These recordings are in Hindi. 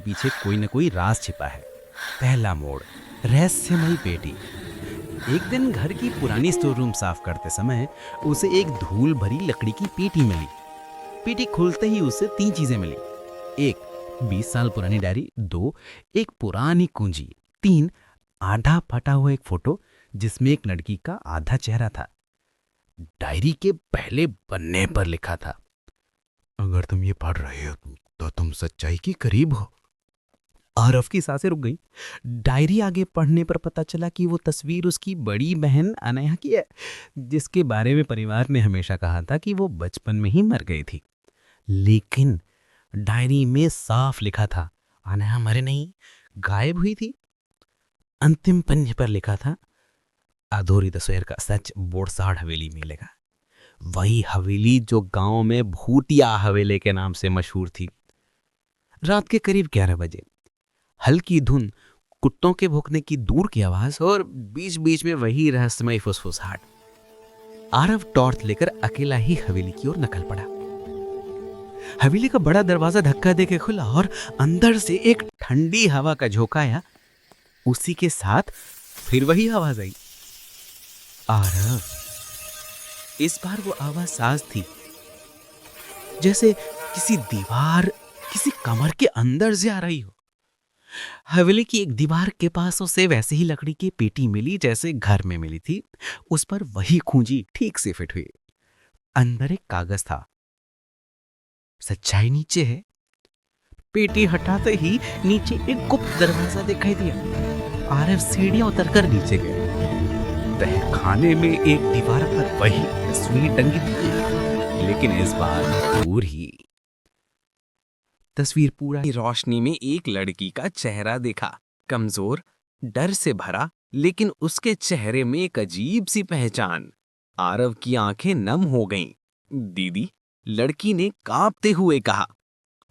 पीछे कोई न कोई राज छिपा है। पहला मोड़, रहस्यमयी पेटी। एक दिन घर की पुरानी स्टोर रूम साफ करते समय उसे एक धूल भरी लकड़ी की पेटी मिली। पेटी खुलते ही उसे 3 चीजें मिली। 1 20 साल पुरानी डायरी, 2 एक पुरानी कुंजी, 3 आधा फटा हुआ एक फोटो जिसमें एक लड़की का आधा चेहरा था। डायरी के पहले पन्ने पर लिखा था, अगर तुम ये पढ़ रहे हो तो तुम सच्चाई के करीब हो। आरव की सांसें रुक गई। डायरी आगे पढ़ने पर पता चला कि वो तस्वीर उसकी बड़ी बहन अनया की है, जिसके बारे में परिवार ने हमेशा कहा था कि वो बचपन में ही मर गई थी। लेकिन डायरी में साफ लिखा था, अनया मरे नहीं, गायब हुई थी। अंतिम पन्ने पर लिखा था, अधूरी तस्वीर का सच बोरसाड़ हवेली मिलेगा। वही हवेली जो गांव में भूतिया हवेली के नाम से मशहूर थी। रात के करीब 11 बजे हल्की धुन, कुत्तों के भौंकने की दूर की आवाज और बीच बीच में वही रहस्यमय फुसफुसाहट। आरव टॉर्च लेकर अकेला ही हवेली की ओर निकल पड़ा। हवेली का बड़ा दरवाजा धक्का देके खुला और अंदर से एक ठंडी हवा का झोंका आया। उसी के साथ फिर वही आवाज आई, आरव। इस बार वो आवाज साज थी, जैसे किसी दीवार, किसी कमर के अंदर से आ रही हो। हवेली की एक दीवार के पास उसे वैसे ही लकड़ी की पेटी मिली जैसे घर में मिली थी। उस पर वही कुंजी ठीक से फिट हुई। अंदर एक कागज था, सच्चाई नीचे है। पेटी हटाते ही नीचे एक गुप्त दरवाजा दिखाई दिया। आरव सीढ़ियां उतरकर नीचे गए। तहखाने में एक दीवार पर वही तस्वीर टंगी थी, लेकिन इस बार दूर ही। तस्वीर पूरा रोशनी में एक लड़की का चेहरा देखा, कमजोर, डर से भरा, लेकिन उसके चेहरे में एक अजीब सी पहचान। आरव की आंखें नम हो गईं। दीदी, लड़की ने कांपते हुए कहा।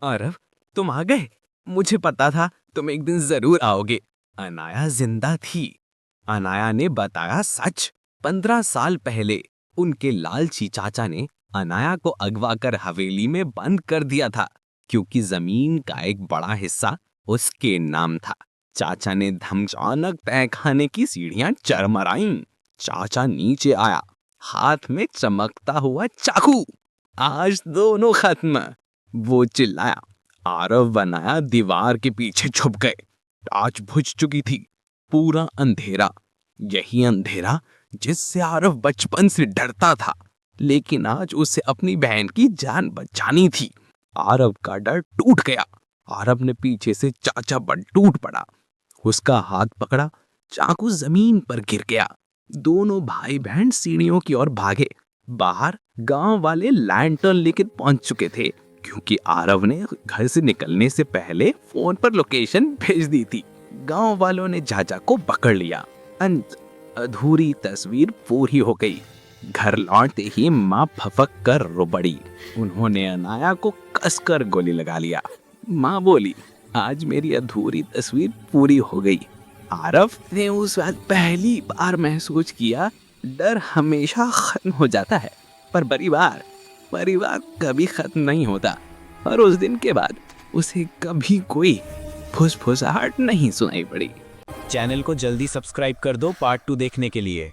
आरव, तुम आ गए। मुझे पता था तुम एक दिन जरूर आओगे। अनाया जिंदा थी। अनाया ने बताया सच। 15 साल पहले उनके लालची चाचा ने अनाया को अगवा कर हवेली में बंद कर दिया था, क्योंकि जमीन का एक बड़ा हिस्सा उसके नाम था। चाचा ने धमचानक तहखाने की सीढ़ियां चरमराईं। चाचा नीचे आया, हाथ में चमकता हुआ चाकू। आज दोनों खत्म, वो चिल्लाया। आरव बनाया दीवार के पीछे छुप गए। टॉर्च बुझ चुकी थी, पूरा अंधेरा। यही अंधेरा जिससे आरव बचपन से डरता था, लेकिन आज उसे अपनी बहन की जान बचानी थी। आरव का डर टूट गया। आरव ने पीछे से चाचा पर टूट पड़ा, उसका हाथ पकड़ा, चाकू जमीन पर गिर गया। दोनों भाई बहन सीढ़ियों की ओर भागे। बाहर गांव वाले लैंटर्न लेकर पहुंच चुके थे, क्योंकि आरव ने घर से निकलने से पहले फोन पर लोकेशन भेज दी थी। गांव वालों ने चाचा को पकड़ लिया। अधूरी तस्वीर पूरी हो गई। घर लौटते ही माँ फफक कर रो पड़ी। उन्होंने अनाया को कसकर गोली लगा लिया। माँ बोली, आज मेरी अधूरी तस्वीर पूरी हो गई। आरव ने उस वक्त पहली बार महसूस किया, डर हमेशा खत्म हो जाता है, पर परिवार कभी खत्म नहीं होता। और उस दिन के बाद उसे कभी कोई फुसफुसाहट नहीं सुनाई पड़ी। चैनल को जल्दी सब्सक्राइब कर दो पार्ट 2 देखने के लिए।